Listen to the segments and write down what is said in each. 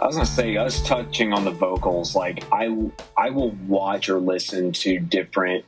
I was gonna say, us touching on the vocals, like I will watch or listen to different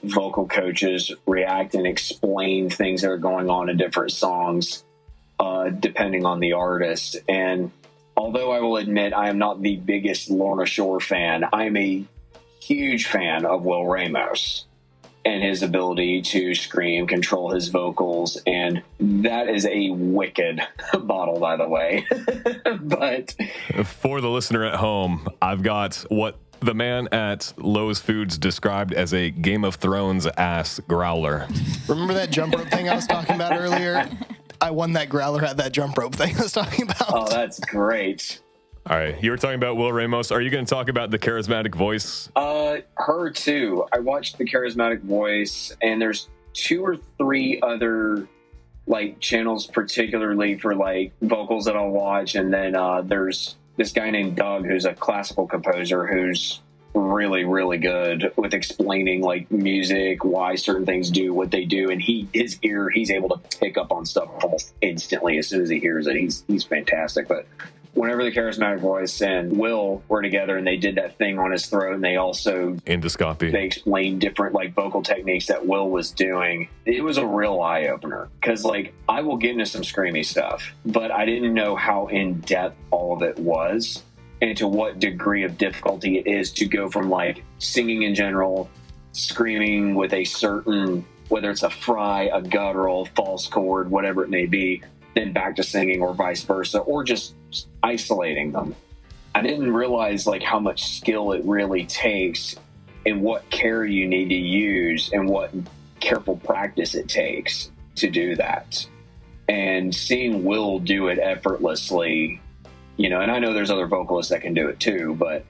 vocal coaches react and explain things that are going on in different songs, depending on the artist. And although I will admit I am not the biggest Lorna Shore fan, I'm a huge fan of Will Ramos and his ability to scream, control his vocals, and that is a wicked bottle, by the way. But for the listener at home, I've got what the man at Lowe's Foods described as a Game of Thrones ass growler. Remember that jump rope thing I was talking about earlier? I won that growler at that jump rope thing I was talking about. Oh, that's great. All right, you were talking about Will Ramos. Are you going to talk about the charismatic voice? Her too. I watched the charismatic voice, and there's 2 or 3 other like channels, particularly for like vocals that I'll watch. And then there's this guy named Doug, who's a classical composer, who's really, really good with explaining like music, why certain things do what they do, and he's able to pick up on stuff almost instantly as soon as he hears it. He's fantastic. But whenever the charismatic voice and Will were together and they did that thing on his throat, and they also endoscopy, they explained different like vocal techniques that Will was doing, it was a real eye-opener. Because like I will get into some screamy stuff, but I didn't know how in-depth all of it was and to what degree of difficulty it is to go from like singing in general, screaming with a certain, whether it's a fry, a guttural, false chord, whatever it may be, then back to singing, or vice versa, or just isolating them. I didn't realize like how much skill it really takes and what care you need to use and what careful practice it takes to do that. And seeing Will do it effortlessly, you know, and I know there's other vocalists that can do it too, but,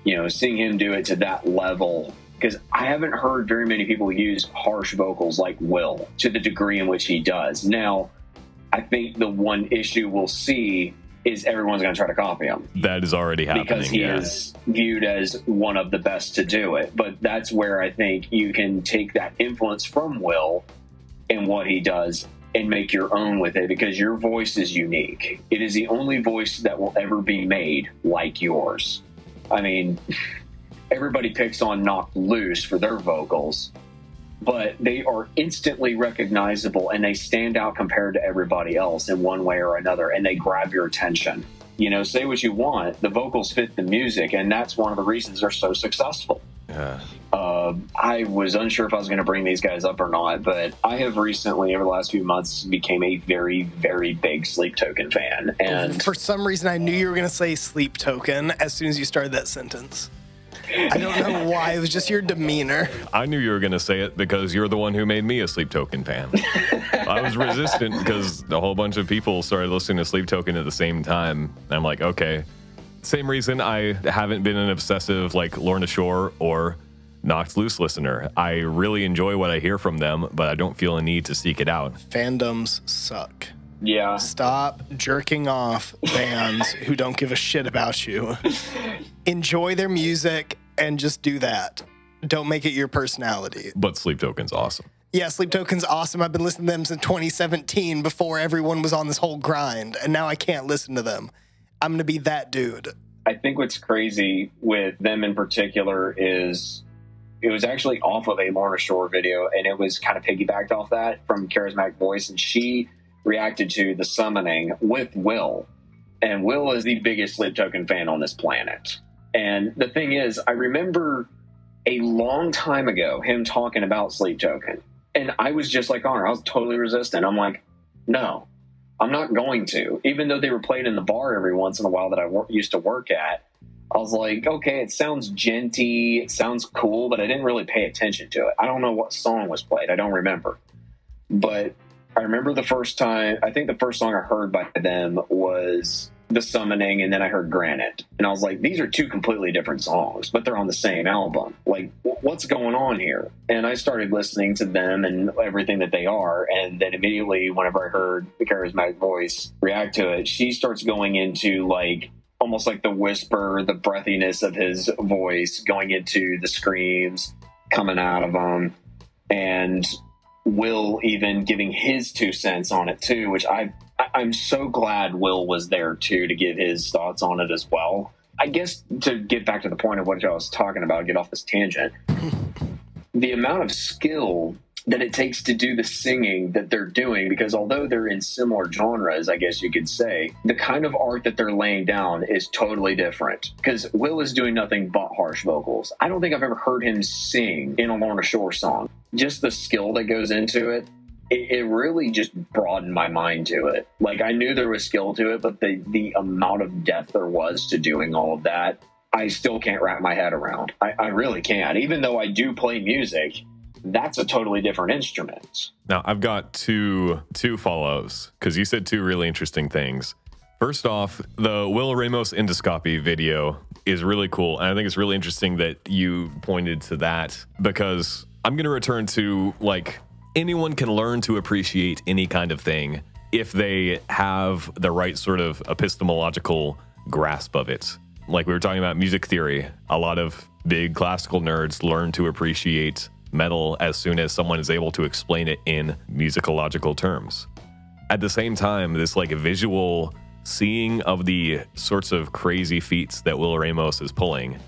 you know, seeing him do it to that level, because I haven't heard very many people use harsh vocals like Will to the degree in which he does. Now, I think the one issue we'll see is everyone's going to try to copy him. That is already happening. Because he is viewed as one of the best to do it. But that's where I think you can take that influence from Will and what he does and make your own with it, because your voice is unique. It is the only voice that will ever be made like yours. I mean, everybody picks on Knocked Loose for their vocals, but they are instantly recognizable and they stand out compared to everybody else in one way or another, and they grab your attention. You know, say what you want, the vocals fit the music, and that's one of the reasons they're so successful. Yeah. I was unsure if I was going to bring these guys up or not, but I have recently, over the last few months, became a very, very big Sleep Token fan. And for some reason, I knew you were going to say Sleep Token as soon as you started that sentence. I don't know why. It was just your demeanor. I knew you were going to say it because you're the one who made me a Sleep Token fan. I was resistant because a whole bunch of people started listening to Sleep Token at the same time. And I'm like, okay. Same reason I haven't been an obsessive like Lorna Shore or Knocked Loose listener. I really enjoy what I hear from them, but I don't feel a need to seek it out. Fandoms suck. Yeah. Stop jerking off bands who don't give a shit about you. Enjoy their music and just do that. Don't make it your personality. But Sleep Token's awesome. Yeah, Sleep Token's awesome. I've been listening to them since 2017 before everyone was on this whole grind, and now I can't listen to them. I'm going to be that dude. I think what's crazy with them in particular is it was actually off of a Lorna Shore video, and it was kind of piggybacked off that from Charismatic Voice, and she reacted to The Summoning with Will. And Will is the biggest Sleep Token fan on this planet. And the thing is, I remember a long time ago him talking about Sleep Token. And I was just like, Connor, I was totally resistant. I'm like, no, I'm not going to. Even though they were played in the bar every once in a while that I used to work at, I was like, okay, it sounds djenty, it sounds cool, but I didn't really pay attention to it. I don't know what song was played. I don't remember. But I remember the first time, I think the first song I heard by them was The Summoning, and then I heard Granite. And I was like, these are two completely different songs, but they're on the same album. Like, what's going on here? And I started listening to them and everything that they are, and then immediately, whenever I heard the Charismatic Voice react to it, she starts going into, like, almost like the whisper, the breathiness of his voice, going into the screams coming out of him. And Will even giving his 2 cents on it too, which I'm so glad Will was there too to give his thoughts on it as well. I guess to get back to the point of what I was talking about, get off this tangent, the amount of skill that it takes to do the singing that they're doing, because although they're in similar genres, I guess you could say, the kind of art that they're laying down is totally different. Because Will is doing nothing but harsh vocals. I don't think I've ever heard him sing in a Lorna Shore song. Just the skill that goes into it, it really just broadened my mind to it. Like, I knew there was skill to it, but the amount of depth there was to doing all of that, I still can't wrap my head around. I really can't. Even though I do play music, that's a totally different instrument. Now, I've got two follow-ups, because you said 2 really interesting things. First off, the Will Ramos endoscopy video is really cool, and I think it's really interesting that you pointed to that, because I'm going to return to, like, anyone can learn to appreciate any kind of thing if they have the right sort of epistemological grasp of it. Like we were talking about music theory, a lot of big classical nerds learn to appreciate metal as soon as someone is able to explain it in musicological terms. At the same time, this like visual seeing of the sorts of crazy feats that Will Ramos is pulling,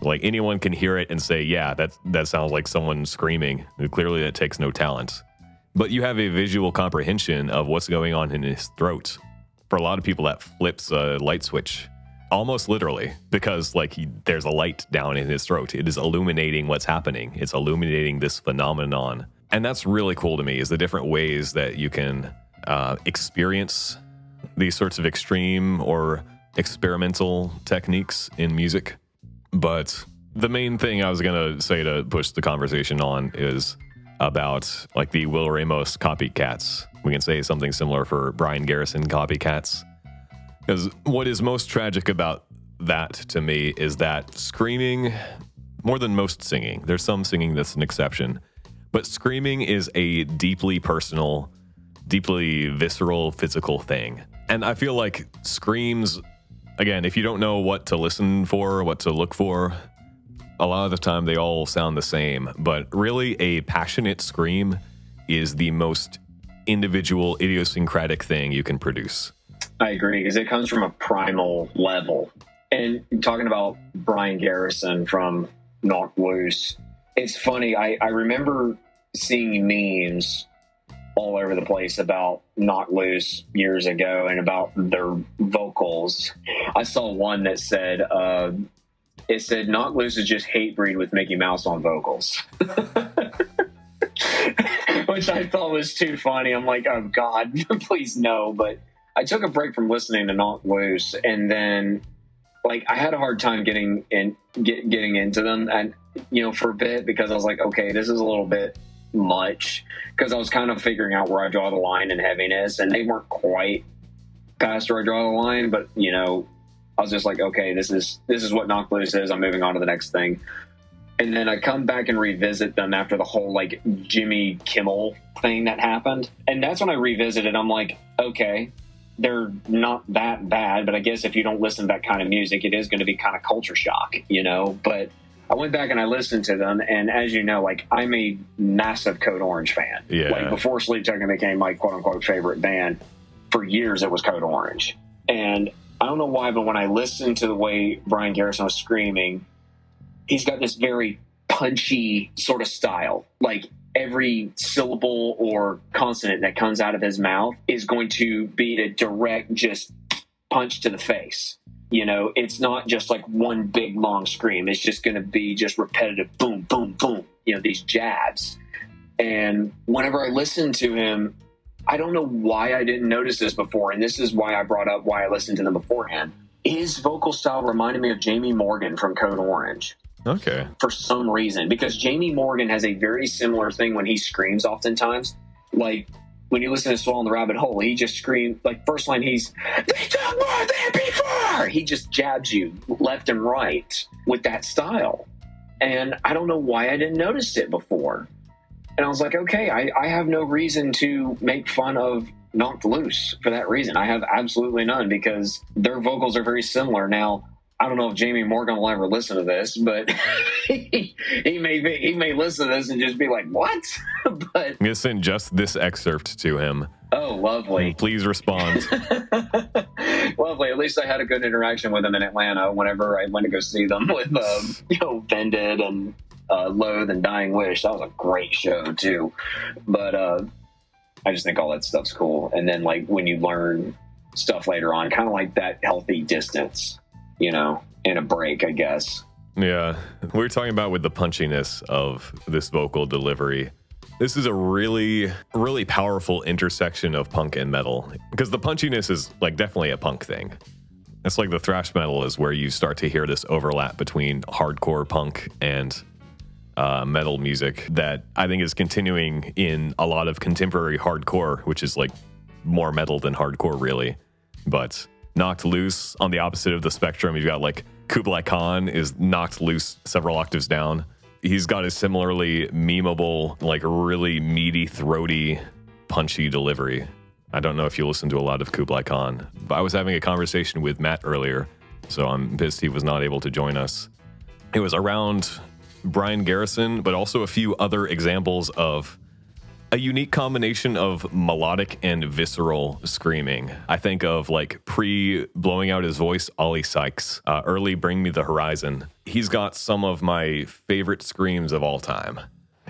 like anyone can hear it and say, yeah, that sounds like someone screaming. Clearly that takes no talent. But you have a visual comprehension of what's going on in his throat. For a lot of people, that flips a light switch. Almost literally, because like there's a light down in his throat. It is illuminating what's happening. It's illuminating this phenomenon. And that's really cool to me, is the different ways that you can experience these sorts of extreme or experimental techniques in music. But the main thing I was going to say to push the conversation on is about like the Will Ramos copycats. We can say something similar for Brian Garrison copycats. Because what is most tragic about that to me is that screaming, more than most singing, there's some singing that's an exception, but screaming is a deeply personal, deeply visceral, physical thing. And I feel like screams, again, if you don't know what to listen for, what to look for, a lot of the time they all sound the same. But really, a passionate scream is the most individual, idiosyncratic thing you can produce. I agree, because it comes from a primal level. And talking about Brian Garrison from Knocked Loose, it's funny, I remember seeing memes all over the place about Knocked Loose years ago and about their vocals. I saw one that said, Knocked Loose is just Hatebreed with Mickey Mouse on vocals. Which I thought was too funny. I'm like, oh God, please no. But I took a break from listening to Knocked Loose, and then like I had a hard time getting into them, and for a bit, because I was like, okay, this is a little bit much, because I was kind of figuring out where I draw the line in heaviness, and they weren't quite past where I draw the line, but I was just like, okay, this is what Knocked Loose is. I'm moving on to the next thing. And then I come back and revisit them after the whole like Jimmy Kimmel thing that happened, and that's when I revisited. I'm like, okay, they're not that bad, but I guess if you don't listen to that kind of music, it is going to be kind of culture shock, But I went back and I listened to them, and as you know, like I'm a massive Code Orange fan. Yeah. Like before Sleep Token became my quote unquote favorite band, for years it was Code Orange. And I don't know why, but when I listened to the way Brian Garrison was screaming, he's got this very punchy sort of style. Like every syllable or consonant that comes out of his mouth is going to be a direct just punch to the face. It's not just like one big long scream. It's just going to be just repetitive boom, boom, boom, these jabs. And whenever I listen to him, I don't know why I didn't notice this before, and this is why I brought up why I listened to them beforehand. His vocal style reminded me of Jamie Morgan from Code Orange. Okay. For some reason, because Jamie Morgan has a very similar thing when he screams oftentimes. Like, when you listen to Swallowing the Rabbit Hole, he just screams, like, first line, he's, they took more than before! He just jabs you left and right with that style. And I don't know why I didn't notice it before. And I was like, okay, I have no reason to make fun of Knocked Loose for that reason. I have absolutely none, because their vocals are very similar. Now, I don't know if Jamie Morgan will ever listen to this, but he may listen to this and just be like, what? But I'm going to send just this excerpt to him. Oh, lovely. Please respond. Lovely. At least I had a good interaction with him in Atlanta whenever I went to go see them with, Vended and Loathe and Dying Wish. That was a great show, too. But I just think all that stuff's cool. And then, like, when you learn stuff later on, kind of like that healthy distance, in a break, I guess. Yeah. We were talking about with the punchiness of this vocal delivery. This is a really, really powerful intersection of punk and metal, because the punchiness is like definitely a punk thing. It's like the thrash metal is where you start to hear this overlap between hardcore punk and metal music that I think is continuing in a lot of contemporary hardcore, which is like more metal than hardcore, really. But Knocked Loose, on the opposite of the spectrum, you've got like Kublai Khan is knocked loose several octaves down. He's got a similarly memeable, like really meaty, throaty, punchy delivery. I don't know if you listen to a lot of Kublai Khan, but I was having a conversation with Matt earlier, so I'm pissed he was not able to join us. It was around Brian Garrison, but also a few other examples of a unique combination of melodic and visceral screaming. I think of like pre-blowing out his voice, Ollie Sykes, early Bring Me the Horizon. He's got some of my favorite screams of all time.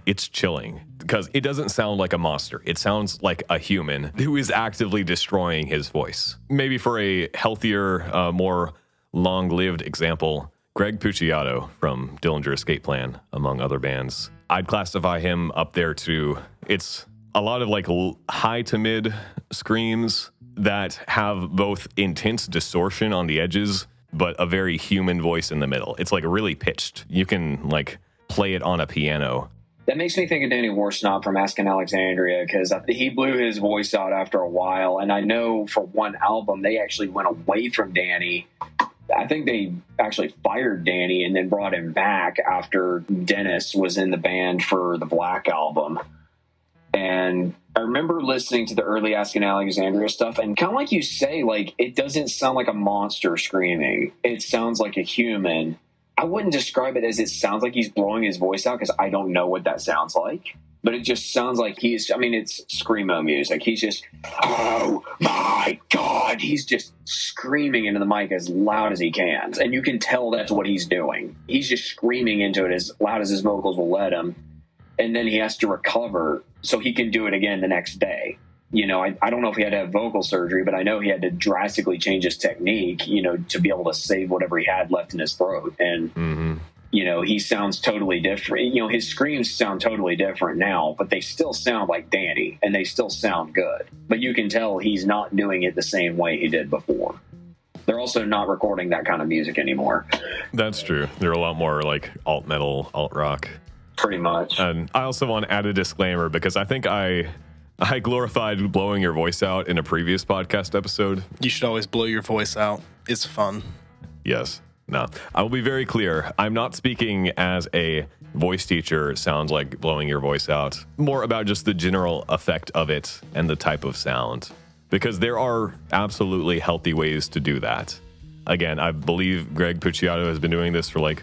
It's chilling because it doesn't sound like a monster. It sounds like a human who is actively destroying his voice. Maybe for a healthier, more long-lived example, Greg Puciato from Dillinger Escape Plan, among other bands. I'd classify him up there too. It's a lot of like high to mid screams that have both intense distortion on the edges, but a very human voice in the middle. It's like really pitched. You can like play it on a piano. That makes me think of Danny Warsnop from Asking Alexandria, because he blew his voice out after a while. And I know for one album, they actually went away from Danny. I think they actually fired Danny and then brought him back after Dennis was in the band for the Black album. And I remember listening to the early Asking Alexandria stuff, and kind of like you say, like, it doesn't sound like a monster screaming. It sounds like a human. I wouldn't describe it as it sounds like he's blowing his voice out, because I don't know what that sounds like. But it just sounds like it's screamo music. He's just, oh my God. He's just screaming into the mic as loud as he can. And you can tell that's what he's doing. He's just screaming into it as loud as his vocals will let him. And then he has to recover so he can do it again the next day. I don't know if he had to have vocal surgery, but I know he had to drastically change his technique, to be able to save whatever he had left in his throat. And, he sounds totally different. His screams sound totally different now, but they still sound like Danny, and they still sound good. But you can tell he's not doing it the same way he did before. They're also not recording that kind of music anymore. That's true. They're a lot more like alt metal, alt rock. Pretty much. And I also want to add a disclaimer, because I think I glorified blowing your voice out in a previous podcast episode. You should always blow your voice out. It's fun. Yes. No. I will be very clear. I'm not speaking as a voice teacher. Sounds like blowing your voice out. More about just the general effect of it and the type of sound. Because there are absolutely healthy ways to do that. Again, I believe Greg Puciato has been doing this for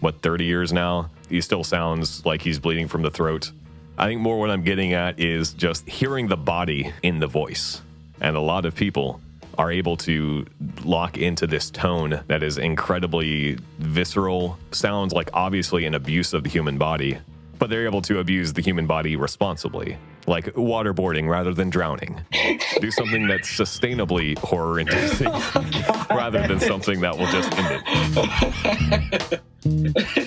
30 years now. He still sounds like he's bleeding from the throat. I think more what I'm getting at is just hearing the body in the voice. And a lot of people are able to lock into this tone that is incredibly visceral, sounds like obviously an abuse of the human body, but they're able to abuse the human body responsibly, like waterboarding rather than drowning. Do something that's sustainably horror-inducing rather than something that will just end it.